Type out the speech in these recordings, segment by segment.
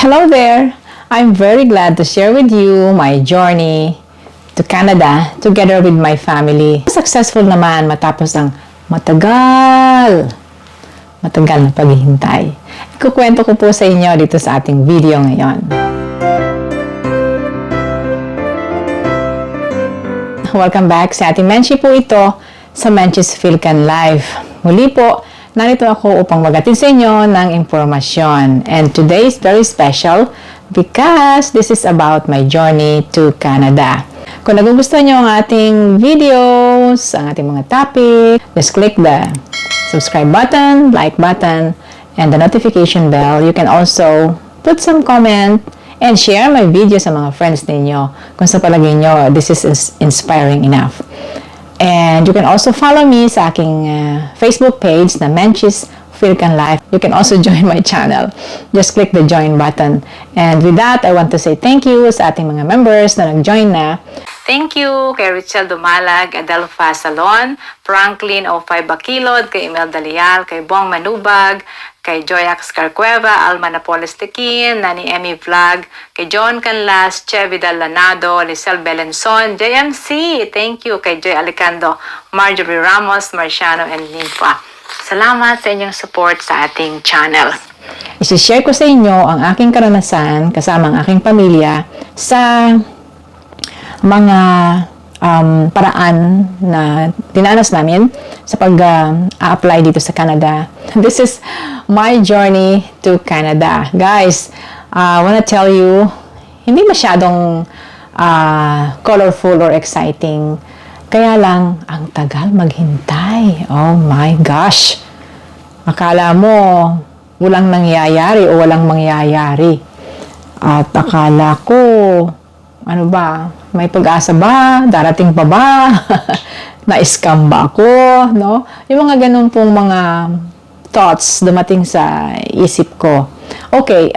Hello there! I'm very glad to share with you my journey to Canada together with my family. Successful naman matapos ang matagal na paghihintay. Ikukwento ko po sa inyo dito sa ating video ngayon. Welcome back sa ating Menchie po ito sa Menchie's Philcan Life. Muli po, narito ako upang magatid sa inyo ng impormasyon. And today is very special because this is about my journey to Canada. Kung nagugustuhan nyo ang ating videos, ang ating mga topic, just click the subscribe button, like button, and the notification bell. You can also put some comment and share my video sa mga friends ninyo kung sa palagay nyo this is inspiring enough. And you can also follow me sa aking Facebook page na Menchie's Philcan Life. You can also join my channel. Just click the join button. And with that, I want to say thank you sa ating mga members na nag-join na. Thank you kay Richelle Dumalag, Adelfa Salon, Franklin O5 Bakilod, kay Imelda Leal, kay Bong Manubag, kay Joyax Carcueva, Alma Napoles Tequin, Nani Emmy Vlog, kay John Canlas, Che Vidal Lanado, Lisel Belenson, JMC, thank you, kay Joy Alicando, Marjorie Ramos, Marciano, and Nympha. Salamat sa inyong support sa ating channel. Isishare ko sa inyo ang aking karanasan kasama ang aking pamilya sa mga paraan na dinanas namin sa pag-apply dito sa Canada. This is my journey to Canada. Guys, I wanna tell you, hindi masyadong colorful or exciting. Kaya lang, ang tagal maghintay. Oh my gosh! Akala mo, walang nangyayari o walang mangyayari. At akala ko, ano ba, may pag-asa ba? Darating pa ba? Na-scam ba ako? No? Yung mga ganun pong mga thoughts dumating sa isip ko. Okay,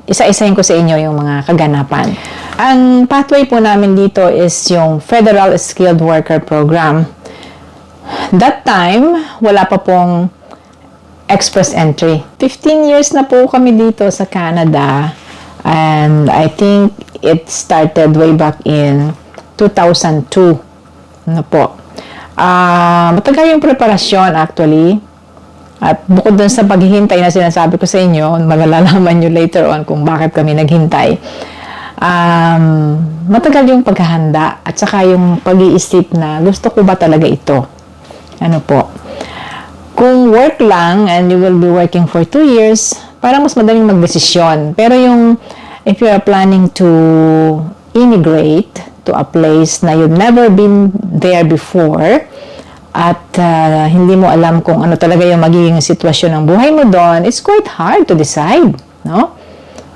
isa-isahin ko sa inyo yung mga kaganapan. Ang pathway po namin dito is yung Federal Skilled Worker Program. That time, wala pa pong express entry. 15 years na po kami dito sa Canada. And I think it started way back in 2002. Ano po. Matagal yung preparasyon actually. At bukod dun sa paghihintay na sinasabi ko sa inyo, malalaman nyo later on kung bakit kami naghintay. Matagal yung paghahanda at saka yung pag-iisip na gusto ko ba talaga ito. Ano po. Kung work lang and you will be working for 2 years, parang mas madaling magdesisyon. Pero yung, if you are planning to immigrate to a place na you've never been there before, at hindi mo alam kung ano talaga yung magiging sitwasyon ng buhay mo doon, it's quite hard to decide, no?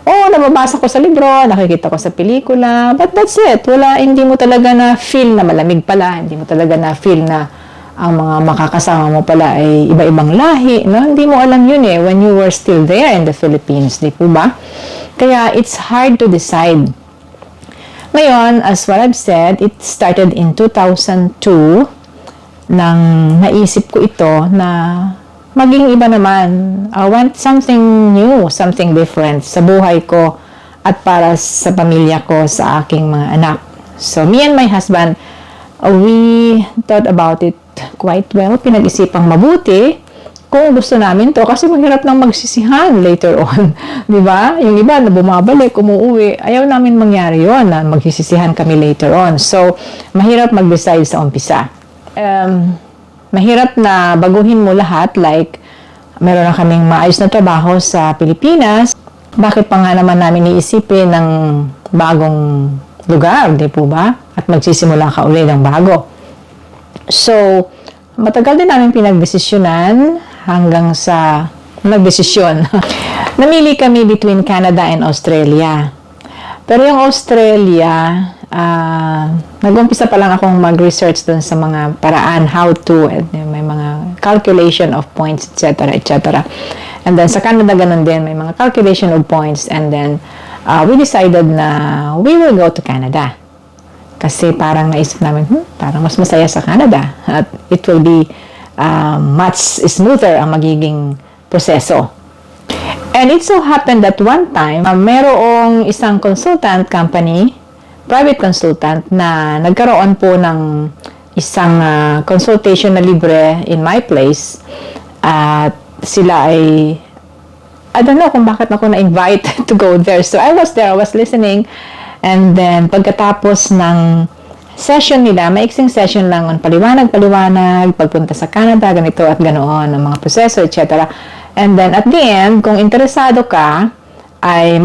Oo, nababasa ko sa libro, nakikita ko sa pelikula, but that's it. Hindi mo talaga na feel na malamig pala, hindi mo talaga na feel na ang mga makakasama mo pala ay iba-ibang lahi, no? Hindi mo alam yun when you were still there in the Philippines, di po ba? Kaya it's hard to decide. Ngayon, as what I've said, it started in 2002 nang naisip ko ito na maging iba naman. I want something new, something different sa buhay ko at para sa pamilya ko, sa aking mga anak. So, me and my husband, we thought about it quite well, pinag-isipang mabuti kung gusto namin to kasi mahirap nang magsisihan later on. Di ba? Yung iba na bumabalik, umuwi, ayaw namin mangyari yon na magsisisihan kami later on. So, mahirap mag-decide sa umpisa. Mahirap na baguhin mo lahat, like meron na kaming maayos na trabaho sa Pilipinas. Bakit pa nga naman namin iisipin ng bagong lugar, di po ba? At magsisimula ka uli ng bago. So, matagal din namin pinagdesisyonan hanggang sa nagdesisyon. Namili kami between Canada and Australia. Pero yung Australia, nag-umpisa pa lang akong mag-research dun sa mga paraan, how to, may mga calculation of points, etc., etc. And then sa Canada, ganun din, may mga calculation of points, and then we decided na we will go to Canada. Kasi parang naisip namin, parang mas masaya sa Canada. At it will be much smoother ang magiging proseso. And it so happened that one time, merong isang consultant company, private consultant, na nagkaroon po ng isang consultation na libre in my place. At sila ay, I don't know kung bakit ako na-invite to go there. So I was there, I was listening. And then pagkatapos ng session nila, maiksing session lang on paliwanag, pagpunta sa Canada, ganito at ganoon, ang mga proseso, etc. And then at the end, kung interesado ka, ay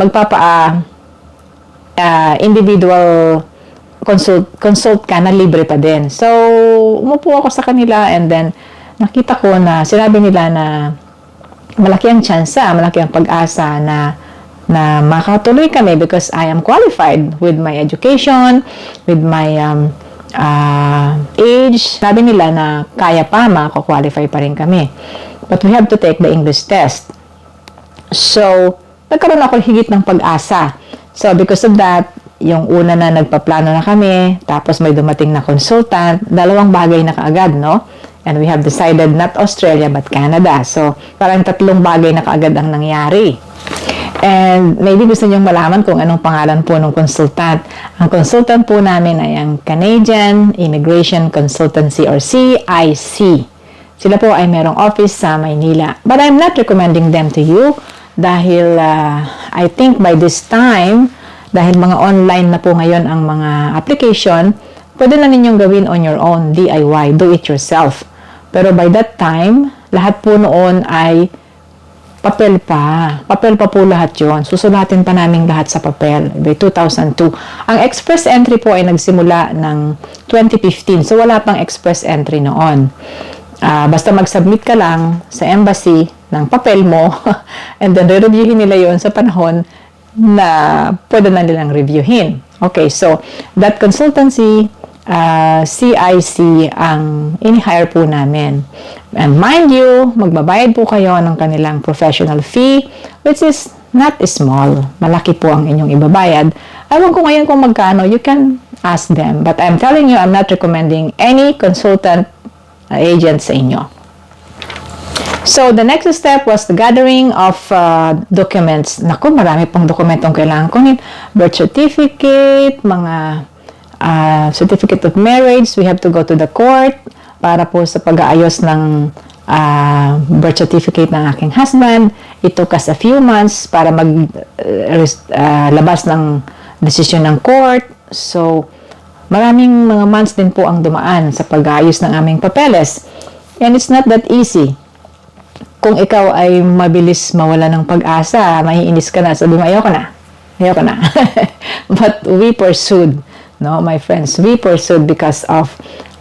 individual consult ka na libre pa din. So, umupo ako sa kanila and then nakita ko na sinabi nila na malaki ang tsansa, malaki ang pag-asa na makatuloy kami because I am qualified with my education, with my age. Sabi nila na kaya pa, makakwalify pa rin kami. But we have to take the English test. So, nagkaroon ako higit ng pag-asa. So, because of that, yung una na nagpaplano na kami, tapos may dumating na consultant, dalawang bagay na kaagad, no? And we have decided not Australia but Canada. So, parang tatlong bagay na kaagad ang nangyari. And maybe gusto niyong malaman kung anong pangalan po ng consultant. Ang consultant po namin ay ang Canadian Immigration Consultancy or CIC. Sila po ay merong office sa Maynila. But I'm not recommending them to you dahil I think by this time, dahil mga online na po ngayon ang mga application, pwede na ninyong gawin on your own, DIY, do it yourself. Pero by that time, lahat po noon ay papel pa. Papel pa po lahat yon. Susulatin pa namin lahat sa papel. By 2002. Ang express entry po ay nagsimula ng 2015. So, wala pang express entry noon. Basta mag-submit ka lang sa embassy ng papel mo and then re-reviewin nila yon sa panahon na pwede na nilang reviewin. Okay, so that consultancy, CIC ang in-hire po namin. And mind you, magbabayad po kayo ng kanilang professional fee, which is not small. Malaki po ang inyong ibabayad. Ewan ko ngayon kung magkano, you can ask them. But I'm telling you, I'm not recommending any consultant agent sa inyo. So, the next step was the gathering of documents. Naku, marami pong dokumentong kailangan kunin. Birth certificate, mga certificate of marriage. We have to go to the court para po sa pag-aayos ng birth certificate ng aking husband. It took us a few months para labas ng desisyon ng court. So, maraming mga months din po ang dumaan sa pag-aayos ng aming papeles. And it's not that easy. Kung ikaw ay mabilis mawala ng pag-asa, maiinis ka na, sabi mo, ayoko na. But we pursued, no, my friends, we pursued because of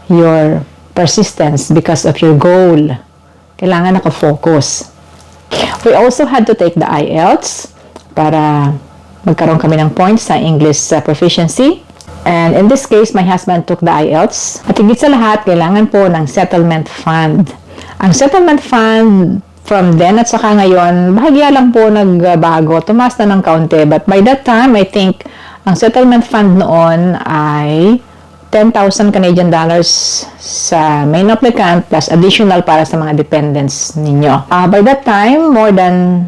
your persistence, because of your goal. Kailangan nakafocus. We also had to take the IELTS para magkaroon kami ng points sa English proficiency. And in this case, my husband took the IELTS. At higit sa lahat, kailangan po ng settlement fund. Ang settlement fund, from then at saka ngayon, bahagya lang po nagbago. Tumaas na ng kaunti. But by that time, I think, ang settlement fund noon ay 10,000 Canadian dollars sa main applicant plus additional para sa mga dependents ninyo. By that time, more than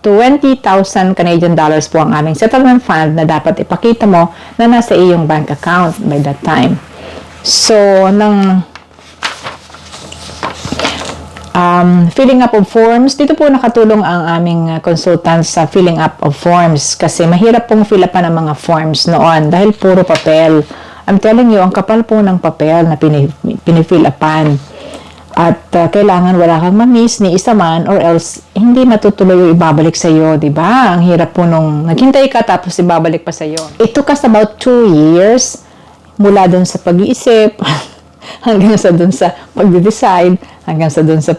20,000 Canadian dollars po ang aming settlement fund na dapat ipakita mo na nasa iyong bank account by that time. So, filling up of forms, dito po nakatulong ang aming consultants sa filling up of forms kasi mahirap pong fill up ng mga forms noon dahil puro papel. I'm telling you, ang kapal po ng papel na pinifill upan. At kailangan wala kang ma-miss ni isa man or else hindi matutuloy yung ibabalik sa iyo, 'di ba? Ang hirap po nung naghintay ka tapos ibabalik pa sa iyo. It took us about 2 years mula dun sa pag-iisip hanggang sa dun sa pag-decide, hanggang sa dun sa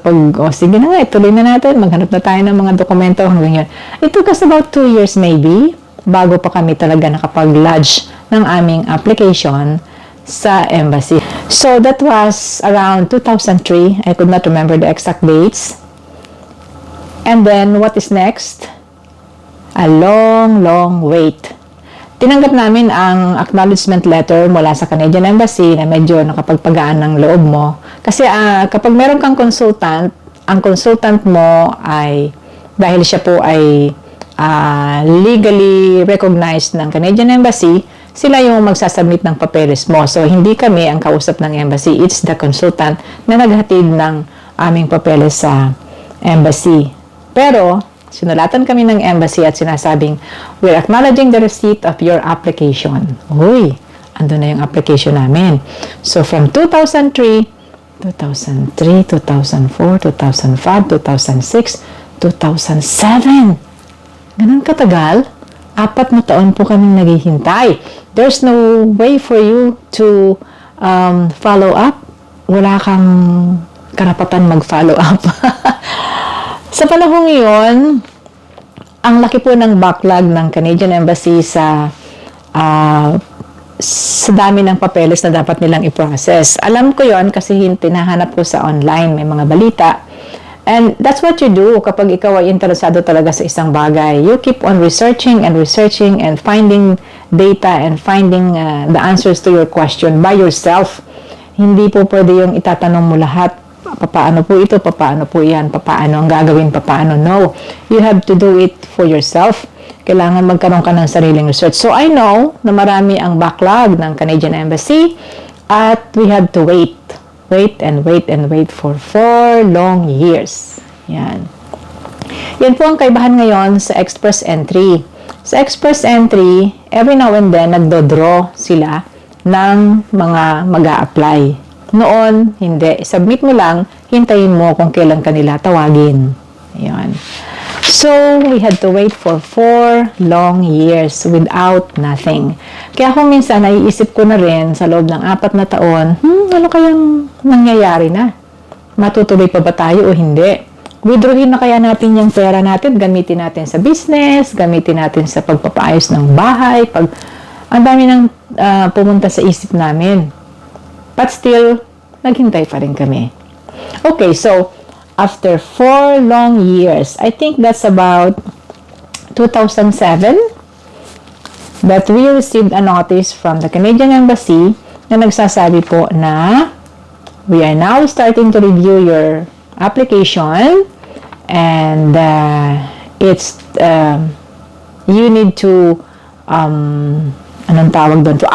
sige na nga, ituloy na natin, maghanap na tayo ng mga dokumento hanggang yun. It took us about 2 years maybe, bago pa kami talaga nakapag-lodge ng aming application sa embassy. So, that was around 2003. I could not remember the exact dates. And then, what is next? A long, long wait. Tinanggap namin ang acknowledgement letter mula sa Canadian Embassy na medyo nakapagpagaan ng loob mo. Kasi kapag meron kang consultant, ang consultant mo ay dahil siya po ay legally recognized ng Canadian Embassy, sila yung magsasubmit ng papeles mo. So, hindi kami ang kausap ng embassy. It's the consultant na naghatid ng aming papeles sa embassy. Pero, sinulatan kami ng embassy at sinasabing, we're acknowledging the receipt of your application. Uy, ando na yung application namin. So, from 2003, 2004, 2005, 2006, 2007. Ganun katagal? 4 na taon po kaming naghihintay. There's no way for you to follow up. Wala kang karapatan mag-follow up. Sa panahong iyon, ang laki po ng backlog ng Canadian Embassy sa dami ng papeles na dapat nilang i-process. Alam ko yon kasi tinahanap ko sa online, may mga balita. And that's what you do kapag ikaw ay interesado talaga sa isang bagay. You keep on researching and finding data and finding the answers to your question by yourself. Hindi po pwede yung itatanong mo lahat. Papaano po ito? Papaano po yan? Papaano ang gagawin? Papaano? No. You have to do it for yourself. Kailangan magkaroon ka ng sariling research. So I know na marami ang backlog ng Canadian Embassy at we have to wait for 4 long years. Yan. Yan po ang kaibahan ngayon sa Express Entry. Sa Express Entry, every now and then, nagdo-draw sila ng mga mag-a-apply. Noon, hindi. Submit mo lang, hintayin mo kung kailan kanila tawagin. Yan. So, we had to wait for 4 long years without nothing. Kaya kung minsan, naiisip ko na rin sa loob ng 4 na taon, ano kayang nangyayari na? Matutuloy pa ba tayo o hindi? Withdrawin na kaya natin yung pera natin, gamitin natin sa business, gamitin natin sa pagpapaayos ng bahay, ang dami nang pumunta sa isip namin. But still, naghintay pa rin kami. Okay, so, after 4 long years, I think that's about 2007, that we received a notice from the Canadian Embassy na nagsasabi po na we are now starting to review your application and you need to anong tawag doon? To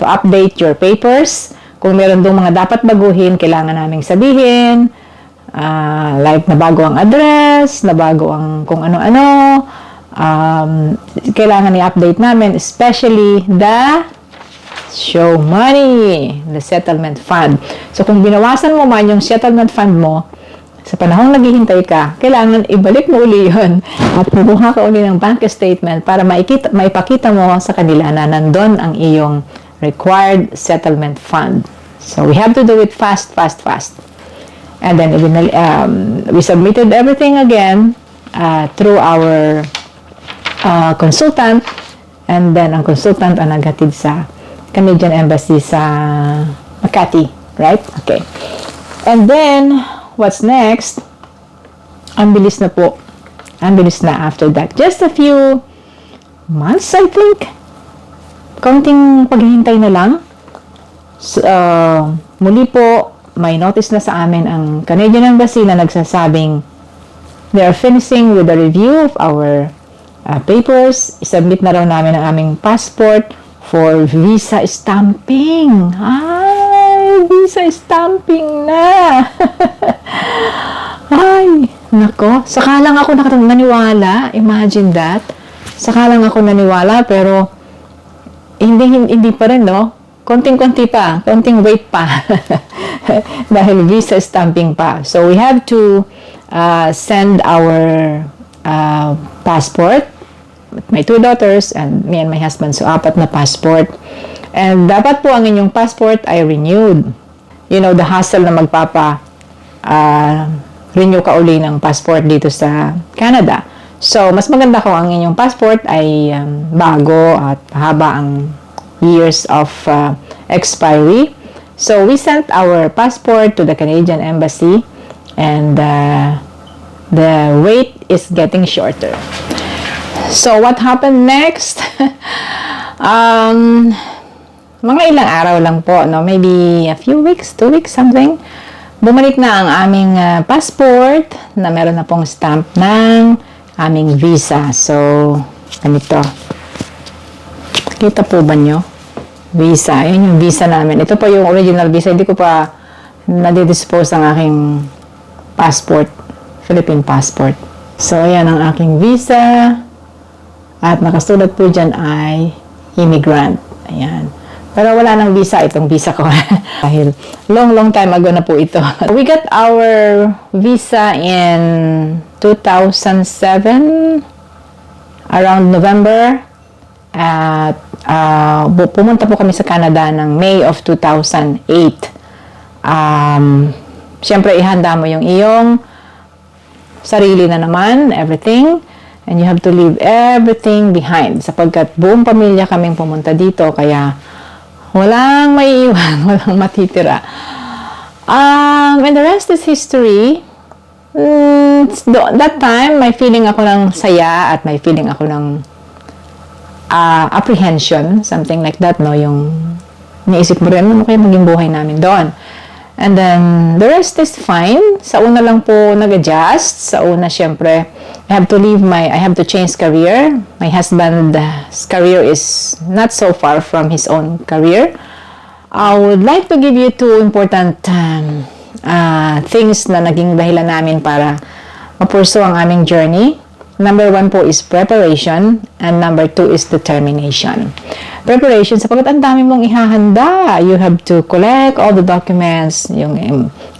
update your papers. Kung meron doong mga dapat baguhin, kailangan naming sabihin. Like nabago ang address, nabago ang kung ano-ano, kailangan i-update namin, especially the show money, the settlement fund. So, kung binawasan mo man yung settlement fund mo, sa panahong naghihintay ka, kailangan ibalik mo uli yun at kumuha ka uli ng bank statement para maipakita mo sa kanila na nandun ang iyong required settlement fund. So, we have to do it fast. And then, we submitted everything again through our consultant. And then, ang consultant ang naghatid sa Canadian Embassy sa Makati. Right? Okay. And then, what's next? Ang bilis na po. Ang bilis na after that. Just a few months, I think. Kaunting paghihintay na lang. So, muli po, may notice na sa amin ang Canadian Embassy na nagsasabing they are finishing with the review of our papers. Isubmit na raw namin ang aming passport for visa stamping. Ay, visa stamping na. Ay, nako. Saka lang ako naniwala. Imagine that. Saka lang ako naniwala, pero hindi pa rin, no? Konting-konti pa. Konting wait pa. Dahil visa stamping pa. So, we have to send our passport. My 2 daughters and me and my husband. So, 4 na passport. And dapat po ang inyong passport ay renewed. You know, the hassle na renew ka uli ng passport dito sa Canada. So, mas maganda kung ang inyong passport ay bago at haba ang years of expiry. So, we sent our passport to the Canadian Embassy and the wait is getting shorter. So, what happened next? Mga ilang araw lang po, no? Maybe a few weeks, 2 weeks, something. bumalik na ang aming passport na meron na pong stamp ng aming visa. So, ganito. Kita po ba nyo? Visa. Ayan yung visa namin. Ito pa yung original visa. Hindi ko pa nadidispose ang aking passport. Philippine passport. So, ayan ang aking visa. At nakasulat po dyan ay immigrant. Ayan. Pero wala nang visa itong visa ko. Dahil long time ago na po ito. We got our visa in 2007 around November. At pumunta po kami sa Canada ng May of 2008. Siyempre, ihanda mo yung iyong sarili na naman, everything. And you have to leave everything behind. Sapagkat buong pamilya kaming pumunta dito, kaya walang maiiwan, walang matitira. And the rest is history. That time, may feeling ako ng saya at may feeling ako ng apprehension, something like that, no? Yung niisip mo rin, ano kaya maging buhay namin doon? And then, the rest is fine. Sa una lang po nag-adjust. Sa una, syempre, I have to change career. My husband's career is not so far from his own career. I would like to give you two important things na naging dahilan namin para mapurso ang aming journey. Number 1 po is preparation, and number 2 is determination. Preparation, sapagkat ang dami mong ihahanda. You have to collect all the documents, yung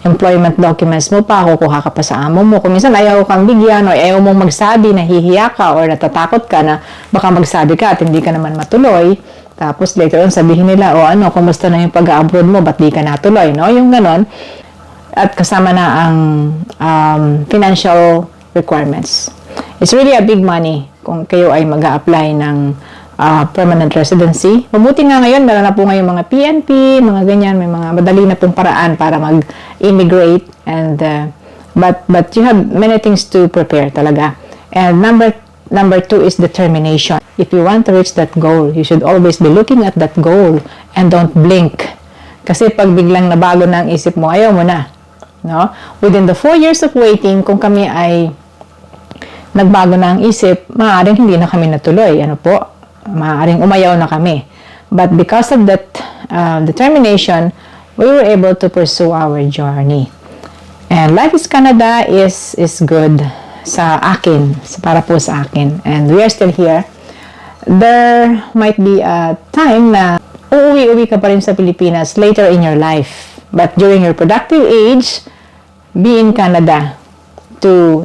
employment documents mo pa, kukuha ka pa sa amo mo. Kung minsan ayaw kang bigyan o ayaw mong magsabi, nahihiya ka or natatakot ka na baka magsabi ka at hindi ka naman matuloy. Tapos later on sabihin nila, kumusta na yung pag-abroad mo, ba't di ka natuloy, no? Yung ganon. At kasama na ang financial requirements. It's really a big money kung kayo ay mag-a-apply ng permanent residency. Mabuti nga ngayon, meron na po ngayon mga PNP, mga ganyan, may mga madali na pong paraan para mag-immigrate. And but you have many things to prepare talaga. And number 2 is determination. If you want to reach that goal, you should always be looking at that goal and don't blink. Kasi pag biglang nabago na ang isip mo, ayaw mo na. No? Within the 4 years of waiting, kung kami ay nagbago na ang isip, maaaring hindi na kami natuloy. Maaaring umayaw na kami. But because of that determination, we were able to pursue our journey. And Life is Canada is good sa akin, para po sa akin. And we are still here. There might be a time na uuwi-uwi ka pa rin sa Pilipinas later in your life. But during your productive age, be in Canada to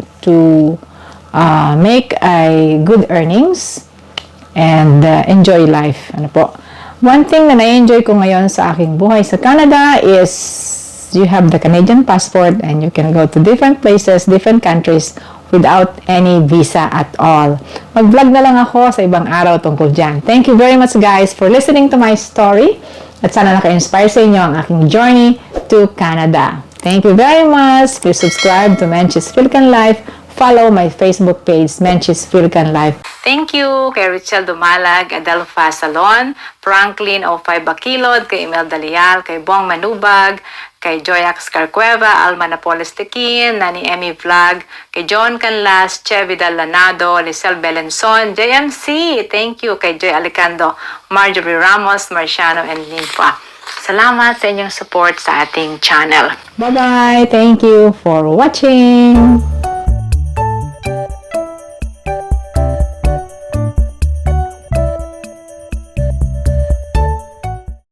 make a good earnings and enjoy life. One thing na na-enjoy ko ngayon sa aking buhay sa Canada is you have the Canadian passport and you can go to different places, different countries without any visa at all. Mag-vlog na lang ako sa ibang araw tungkol dyan. Thank you very much guys for listening to my story at sana naka-inspire sa inyo ang aking journey to Canada. Thank you very much. Please subscribe to Menchie's Philican Life. Follow my Facebook page, Menchie's Philican Life. Thank you kay Richel Dumalag, Adelfa Salon, Franklin O5 Bakilod, kay Imelda Leal, kay Bong Manubag, kay Joyax Carcueva, Alma Napoles Tequin, Nani Emmy Vlog, kay John Canlas, Chevidal Lanado, Lisel Belenson, JMC, thank you kay Joy Alicando, Marjorie Ramos, Marciano, and Ninfa. Salamat sa inyong support sa ating channel. Bye-bye! Thank you for watching!